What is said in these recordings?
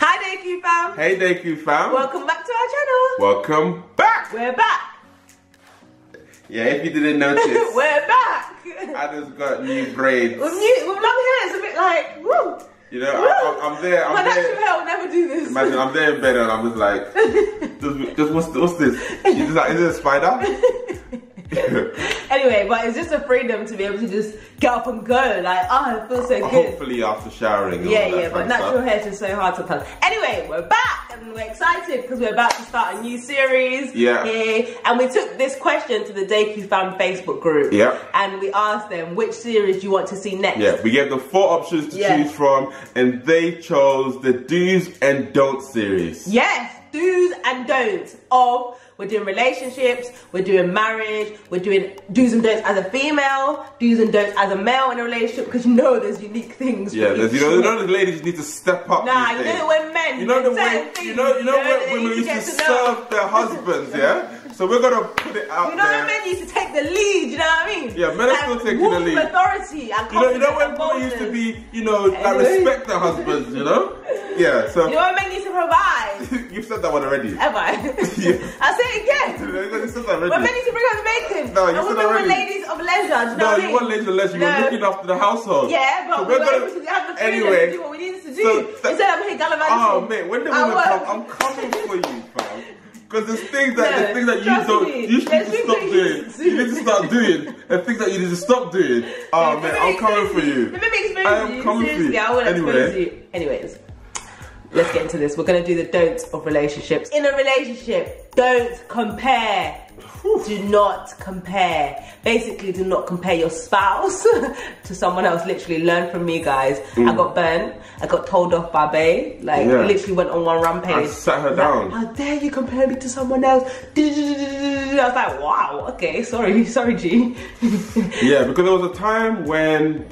Hi DayQ fam. Hey DayQ fam. Welcome back to our channel. Welcome back. We're back. Yeah, if you didn't notice, we're back. I just got new braids. With long hair, it's a bit like, woo. You know, I'm there. My natural hair will never do this. Imagine I'm there in bed and I'm just like, just what's this? You just like, is it a spider? Anyway, but it's just a freedom to be able to just get up and go. Like, oh, it feels so good. Hopefully after showering. Yeah, but natural hair is just so hard sometimes. Anyway, we're back and we're excited because we're about to start a new series. Yeah. And we took this question to the DayQ fam Facebook group. Yeah. And we asked them, which series do you want to see next? Yeah, we gave them 4 options to choose from, and they chose the do's and don'ts series. Yes, do's and don'ts of. We're doing relationships, we're doing marriage, we're doing do's and don'ts as a female, do's and don'ts as a male in a relationship, because you know there's unique things. Yeah, you know the ladies need to step up. Nah, you know that when men, you know when women used to serve their husbands, yeah? So we're gonna put it out there. You know when men used to take the lead, you know what I mean? Yeah, men are still taking the lead. Authority and confidence. You know when women used to be, like respect their husbands, you know? Yeah, so. You know when men used to provide? You've said that one already. Have I? Yeah. I'll say it again. You said that already. When men used to bring home the bacon. No, you said that already. Were ladies of leisure, do you know what I mean? No, you weren't ladies of leisure, you were looking after the household. Yeah, but we were able to have the freedom to do what we needed to do. Instead of here gallivanting. Oh mate, when the women come, I'm coming for you, fam. Because there's things that you need to stop doing. You need to start doing, and things that you need to stop doing. Oh man, I'm coming for you. Let me experience I am coming for you. I will expose you. Anyways, let's get into this. We're going to do the don'ts of relationships. In a relationship, don't compare. Do not compare. Basically, do not compare your spouse to someone else. Literally, learn from me, guys. I got burnt. I got told off by Bae. Like, literally went on one rampage. I sat her down. How dare you compare me to someone else? I was like, wow, okay, sorry G. Yeah, because there was a time when,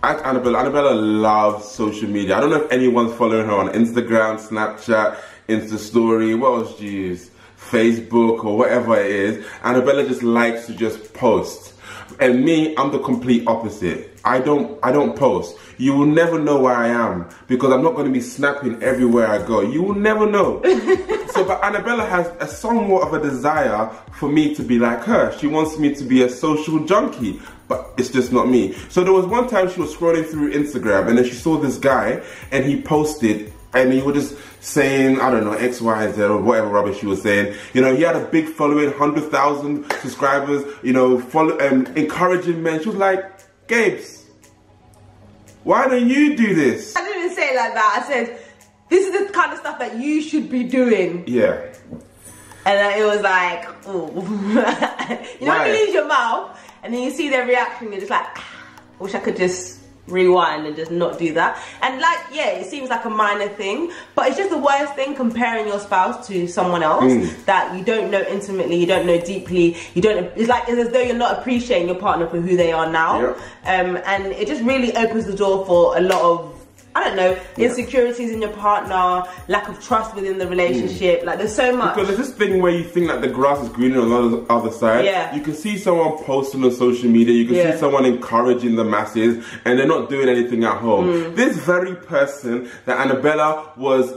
Annabella loves social media. I don't know if anyone's following her on Instagram, Snapchat, Insta Story, what else do you use? Facebook or whatever it is. Annabella just likes to just post. And me, I'm the complete opposite. I don't post. You will never know where I am because I'm not going to be snapping everywhere I go. You will never know. But Annabella has a somewhat of a desire for me to be like her. She wants me to be a social junkie, but it's just not me. So there was one time she was scrolling through Instagram and then she saw this guy and he posted and he was just saying, I don't know, X, Y, Z or whatever rubbish he was saying. He had a big following, 100,000 subscribers, encouraging men. She was like, Gabes, why don't you do this? I didn't say it like that. I said, this is the kind of stuff that you should be doing. Yeah. And then it was like, oh. You know when you leave your mouth and then you see their reaction, you're just like, I wish I could just rewind and just not do that. And like, yeah, it seems like a minor thing, but it's just the worst thing, comparing your spouse to someone else that you don't know intimately, you don't know deeply, it's like it's as though you're not appreciating your partner for who they are now. And it just really opens the door for a lot of, I don't know, insecurities in your partner, lack of trust within the relationship. Like, there's so much. Because there's this thing where you think that the grass is greener on the other side. Yeah. You can see someone posting on social media, you can see someone encouraging the masses, and they're not doing anything at home. This very person that Annabella was,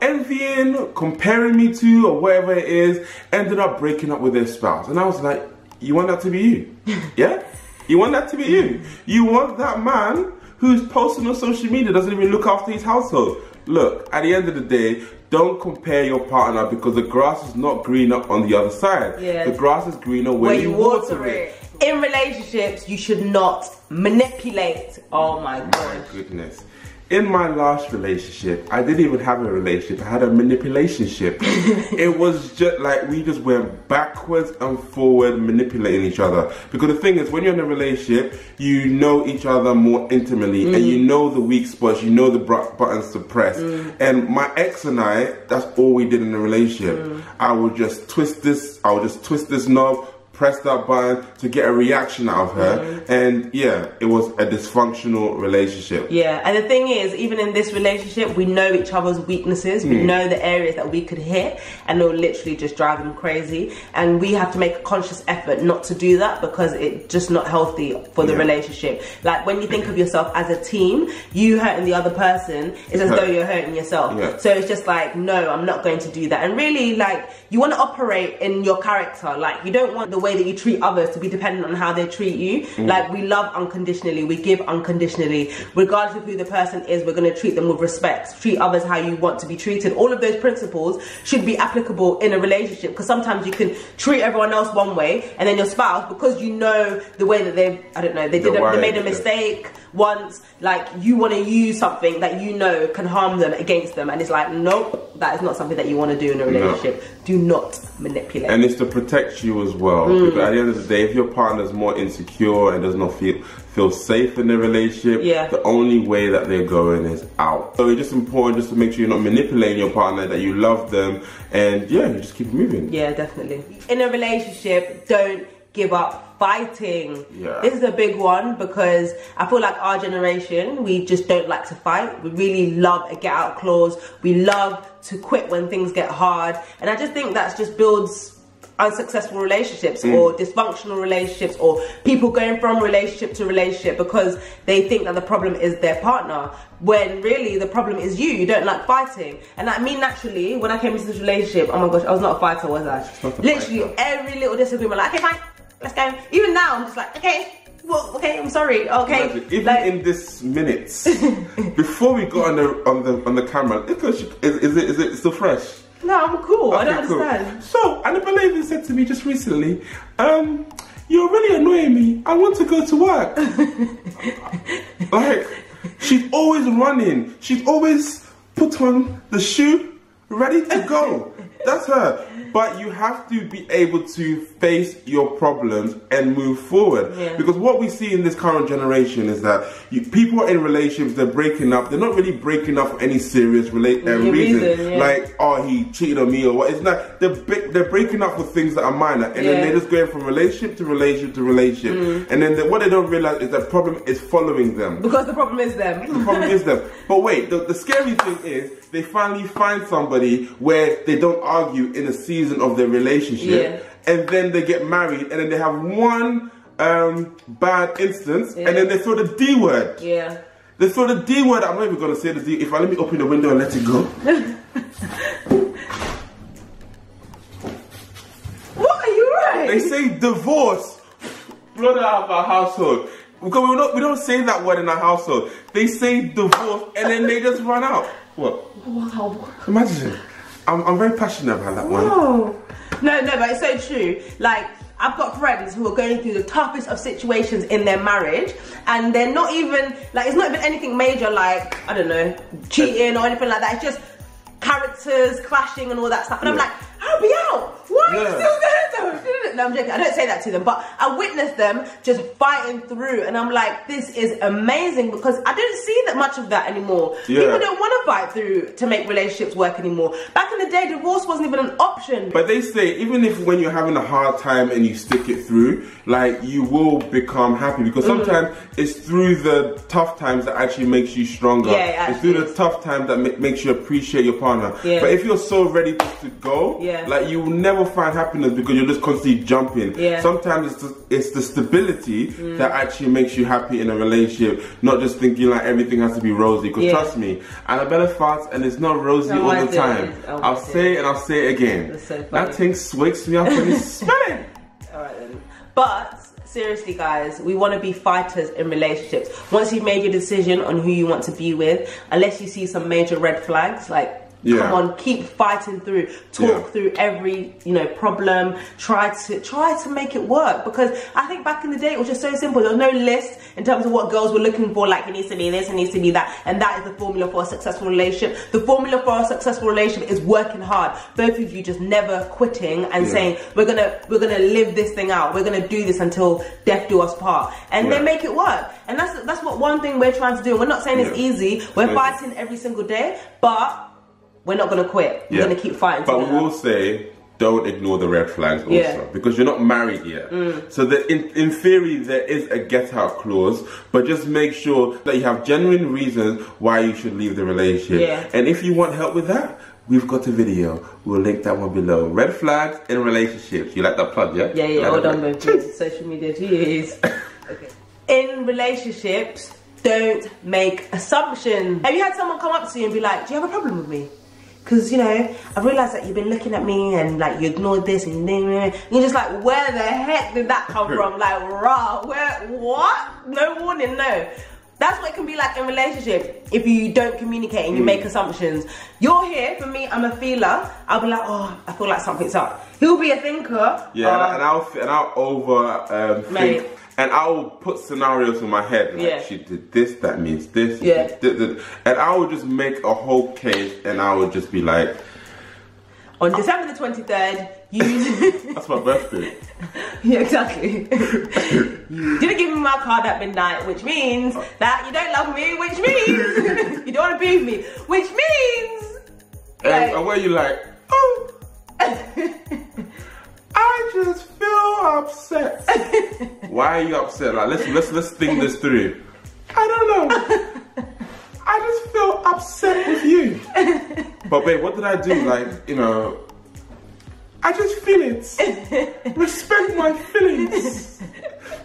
envying, comparing me to, or whatever it is, ended up breaking up with their spouse. And I was like, you want that to be you? Yeah? You want that to be you? You want that man who's posting on social media, doesn't even look after his household. Look, at the end of the day, don't compare your partner because the grass is not greener on the other side. Yeah. The grass is greener where you water it. In relationships, you should not manipulate. Oh my God. My goodness. In my last relationship, I didn't even have a relationship, I had a manipulationship. It was just like, we just went backwards and forward manipulating each other. Because the thing is, when you're in a relationship, you know each other more intimately and you know the weak spots, you know the buttons to press. And my ex and I, that's all we did in a relationship. I would just twist this knob, press that button to get a reaction out of her. And yeah, it was a dysfunctional relationship. Yeah, and the thing is, even in this relationship, we know each other's weaknesses. We know the areas that we could hit, and it'll literally just drive him crazy. And we have to make a conscious effort not to do that, because it's just not healthy for the relationship. Like, when you think of yourself as a team, you hurting the other person is as though you're hurting yourself. So it's just like, no, I'm not going to do that. And really, like, you want to operate in your character. Like, you don't want the way that you treat others to be dependent on how they treat you. Like, we love unconditionally, we give unconditionally. Regardless of who the person is, we're going to treat them with respect. Treat others how you want to be treated. All of those principles should be applicable in a relationship, because sometimes you can treat everyone else one way, and then your spouse, because you know the way that they made a mistake once, like, you want to use something that you know can harm them against them, and it's like, nope, that is not something that you want to do in a relationship. Do not manipulate. And it's to protect you as well, because at the end of the day, if your partner's more insecure and does not feel safe in the relationship, the only way that they're going is out. So it's just important just to make sure you're not manipulating your partner, that you love them, and yeah, you just keep moving. Yeah, definitely. In a relationship, don't give up fighting. This is a big one, because I feel like our generation, we just don't like to fight. We really love a get out clause. We love to quit when things get hard, and I just think that just builds unsuccessful relationships or dysfunctional relationships, or people going from relationship to relationship because they think that the problem is their partner, when really the problem is you. You don't like fighting. And I mean, naturally, when I came into this relationship, oh my gosh, I was not a fighter, was I? Literally every little disagreement, like, okay, fine, let's go. Even now, I'm just like, okay, well, okay, I'm sorry, okay. Imagine, even like, in this minutes, before we got on the camera, is it still fresh? No, I'm cool. Okay, I don't understand. Cool. So, Annabella even said to me just recently, you're really annoying me. I want to go to work. Like, she's always running. She's always put on the shoe, ready to go. That's her. But you have to be able to face your problems and move forward. Because what we see in this current generation is that people are in relationships, they're breaking up. They're not really breaking up for any serious reason. Like, oh, he cheated on me or what. It's not. They're breaking up for things that are minor. And then they're just going from relationship to relationship to relationship. And then what they don't realize is that problem is following them. Because the problem is them. The problem is them. But wait, the scary thing is, they finally find somebody where they don't argue in a season of their relationship, and then they get married, and then they have one bad instance, and then they throw the D word. They throw the D word. I'm not even gonna say the D. If I let me open the window and let it go. What, are you right? They say divorce. Blood out of our household. Because we don't say that word in our household. They say divorce, and then they just run out. What? Wow. Imagine. I'm very passionate about that one. No, but it's so true. Like, I've got friends who are going through the toughest of situations in their marriage, and they're not even, like, it's not even anything major, like, I don't know, cheating or anything like that. It's just characters clashing and all that stuff. And I'm like, I'll be out. Why are you still there though? No, I'm joking. I don't say that to them, but I witnessed them just fighting through, and I'm like, this is amazing, because I don't see that much of that anymore. People don't want to fight through to make relationships work anymore. Back in the day, divorce wasn't even an option. But they say, even if when you're having a hard time and you stick it through, like, you will become happy, because sometimes it's through the tough times that actually makes you stronger. It's through the tough times that makes you appreciate your partner. But if you're so ready to go, like, you will never find happiness because you're just constantly jumping. Sometimes it's the stability that actually makes you happy in a relationship, not just thinking like everything has to be rosy. Because trust me, Annabella farts and it's not rosy all the time. I'll say it and I'll say it again. So that thing wakes me up when it's smelling. Alright then. But seriously, guys, we want to be fighters in relationships. Once you've made your decision on who you want to be with, unless you see some major red flags, like, come on, keep fighting through, talk through every, you know, problem, try to make it work. Because I think back in the day it was just so simple. There was no list in terms of what girls were looking for, like, it needs to be this, it needs to be that, and that is the formula for a successful relationship. The formula for a successful relationship is working hard. Both of you just never quitting and saying, we're gonna live this thing out, we're gonna do this until death do us part, and they make it work. And that's what one thing we're trying to do. We're not saying it's easy, we're fighting every single day, but we're not going to quit. We're going to keep fighting together. But we will say, don't ignore the red flags also, because you're not married yet. So that in theory there is a get out clause, but just make sure that you have genuine reasons why you should leave the relationship. And if you want help with that, we've got a video. We'll link that one below. Red flags in relationships. You like that plug, yeah? Yeah, hold on, babe. Social media, jeez. Okay. In relationships, don't make assumptions. Have you had someone come up to you and be like, do you have a problem with me? Because, you know, I've realised that you've been looking at me and like you ignored this and you're just like, where the heck did that come from? Like, rah, where, what? No warning, no. That's what it can be like in relationship if you don't communicate and you make assumptions. You're here, for me, I'm a feeler. I'll be like, oh, I feel like something's up. He'll be a thinker. Yeah, and I'll over think. And I will put scenarios in my head, like she did this, that means this, and I would just make a whole case, and I would just be like, on December the 23rd, you... That's my birthday. Yeah, exactly. You didn't give me my card at midnight, which means that you don't love me, which means you don't want to be with me, which means... And where you like, oh... I just feel upset. Why are you upset? Like, let's think this through. I don't know. I just feel upset with you. But babe, what did I do? Like, you know, I just feel it. Respect my feelings.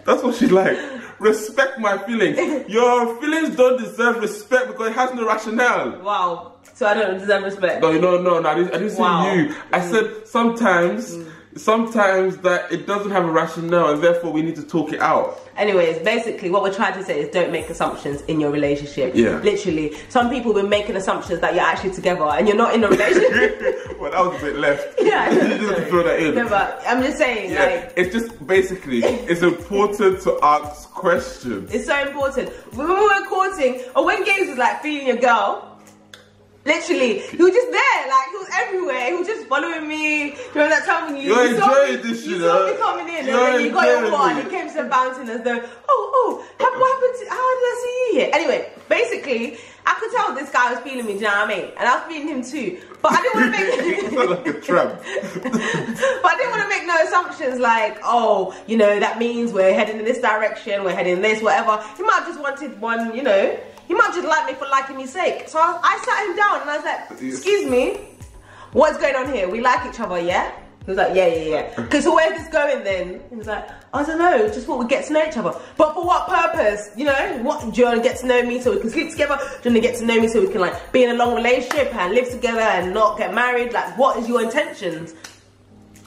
That's what she's like. Respect my feelings. Your feelings don't deserve respect because it has no rationale. Wow. So I don't deserve respect. No, I didn't say you. I said sometimes that it doesn't have a rationale and therefore we need to talk it out. Anyways, basically what we're trying to say is don't make assumptions in your relationship. Yeah. Literally. Some people have been making assumptions that you're actually together and you're not in a relationship. Well, that was a bit left. Yeah. You just throw that in. No, but I'm just saying, like... It's just basically, it's important to ask questions. It's so important. When we were courting, or when Gabes was like feeling your girl, literally, he was just there, like he was everywhere. He was just following me. Remember that time when you saw me coming in, and then you got your water, and he came to bouncing as though, what happened to, how did I see you here? Anyway, basically, I could tell this guy was feeling me, do you know what I mean? And I was feeling him too. But I didn't want to make... It's not like a tramp. But I didn't want to make no assumptions like, oh, you know, that means we're heading in this direction, we're heading this, whatever. He might have just wanted one, you know, he might have just liked me for liking me's sake. So I sat him down and I was like, excuse me, what's going on here? We like each other, yeah? He was like, yeah. Okay, so where's this going then? He was like, I don't know, just what we get to know each other. But for what purpose? You know, what, do you want to get to know me so we can sleep together? Do you want to get to know me so we can like be in a long relationship and live together and not get married? Like, what is your intentions?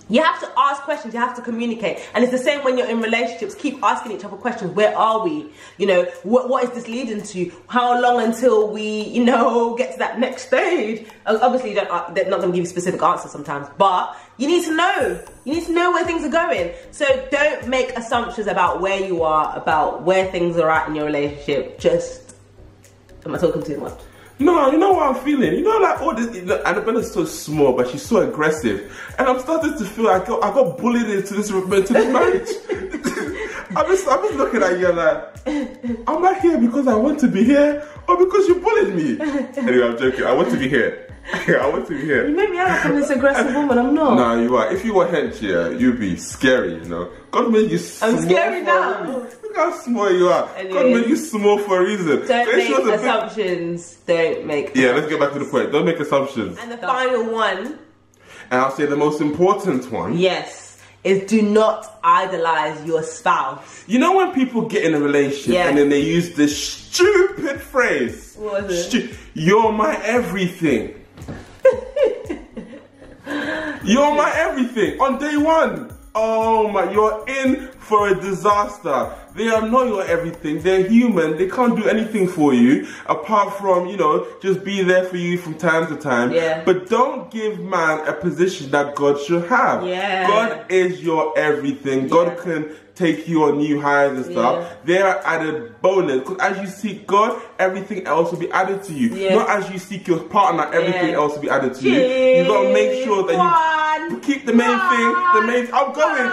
You have to ask questions, you have to communicate. And it's the same when you're in relationships. Keep asking each other questions. Where are we? You know, what is this leading to? How long until we, you know, get to that next stage? Obviously, they're not going to give you specific answers sometimes. But you need to know. You need to know where things are going. So don't make assumptions about where you are, about where things are at in your relationship. Just, am I talking too much? No, you know what I'm feeling? You know, like, all this, Annabella's so small, but she's so aggressive. And I'm starting to feel like I got bullied into this marriage. I'm just looking at you like, am I here because I want to be here or because you bullied me? Anyway, I'm joking. I want to be here. I want to be here. You make me out like I'm this aggressive woman. I'm not. No, you are. If you were hench here, you'd be scary, you know. God made you small. I'm scary now. Look how small you are. Anyways, God made you small for a reason. Don't make assumptions. Don't make assumptions. Let's get back to the point. Don't make assumptions. And the final one. And I'll say the most important one. Yes. Is do not idolize your spouse. You know when people get in a relationship and then they use this stupid phrase. What was it? You're my everything. You're my everything on day one. Oh my, you're in for a disaster. They are not your everything. They're human. They can't do anything for you apart from, you know, just be there for you from time to time. Yeah. But don't give man a position that God should have. Yeah. God is your everything. God can take you on new highs and stuff. They are added bonus. Because as you seek God, everything else will be added to you. Not as you seek your partner, everything else will be added to you. You gotta make sure that you keep the main thing. I'm going.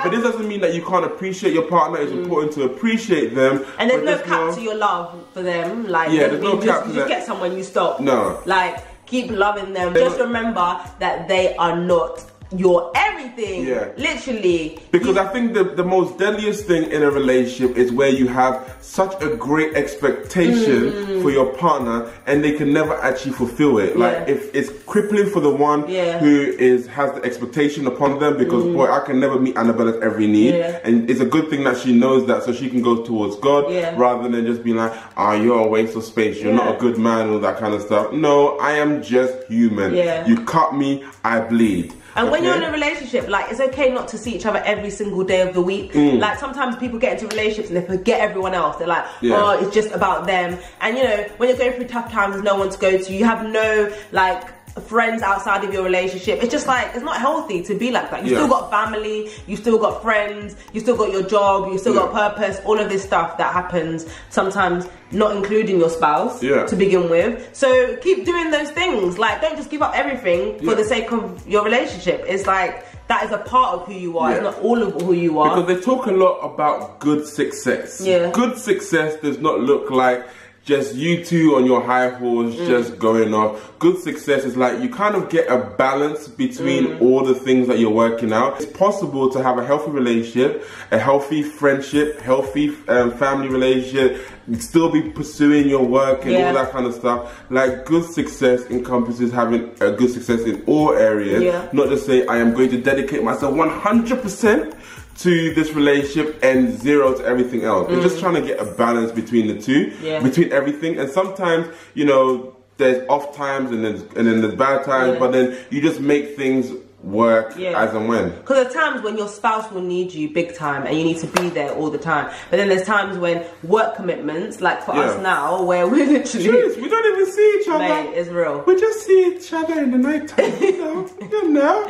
But this doesn't mean that you can't appreciate your partner. It's important to appreciate them. And there's no cap to your love for them. Like, there's no cap to that. You just get someone, you stop. No. Like, keep loving them. Just remember that they are not your everything. Yeah. Literally. Because I think the most deadliest thing in a relationship is where you have such a great expectation for your partner and they can never actually fulfill it. Like if it's crippling for the one who has the expectation upon them, because boy, I can never meet Annabella's every need. And it's a good thing that she knows that, so she can go towards God rather than just being like, oh, you're a waste of space, you're not a good man, all that kind of stuff. No, I am just human. You cut me, I bleed. And when you're in a relationship, like, it's okay not to see each other every single day of the week. Like, sometimes people get into relationships and they forget everyone else. They're like, oh, it's just about them. And, you know, when you're going through tough times, there's no one to go to. You have no, like, friends outside of your relationship. It's just like, it's not healthy to be like that. You still got family, you still got friends, you still got your job, you still got purpose, all of this stuff that happens sometimes, not including your spouse to begin with. So keep doing those things. Like, don't just give up everything for the sake of your relationship. It's like, that is a part of who you are. It's not all of who you are. Because they talk a lot about good success. Good success does not look like just you two on your high horse just going off. Good success is like you kind of get a balance between all the things that you're working out. It's possible to have a healthy relationship, a healthy friendship, healthy family relationship, still be pursuing your work and all that kind of stuff. Like, good success encompasses having a good success in all areas. Not just say, I am going to dedicate myself 100% to this relationship and 0 to everything else. We're just trying to get a balance between the two, between everything. And sometimes, you know, there's off times and then there's bad times, but then you just make things work as and when. Because there's times when your spouse will need you big time and you need to be there all the time. But then there's times when work commitments, like for us now, where we're literally... Jeez, we don't even see each other. Mate, it's real. We just see each other in the night time, you know.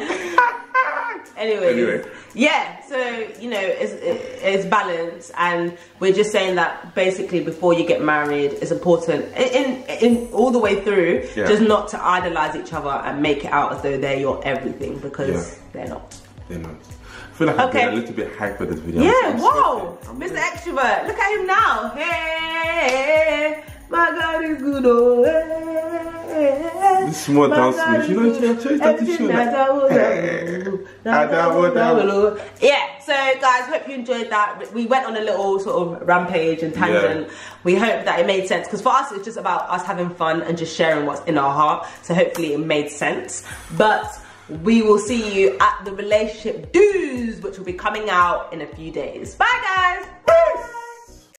Anyway. Yeah, so, you know, it's balance, and we're just saying that basically before you get married, it's important in all the way through, just not to idolize each other and make it out as though they're your everything, because they're not. They're not. I feel like I'm getting a little bit hyper this video. Yeah, whoa! Mr. Extrovert, look at him now. Hey, my God is good, oh, hey. This small dance move, you know, that to show that. Yeah, so guys, hope you enjoyed that. We went on a little sort of rampage and tangent. We hope that it made sense, because for us it's just about us having fun and just sharing what's in our heart. So hopefully it made sense. But we will see you at the relationship do's, which will be coming out in a few days. Bye guys.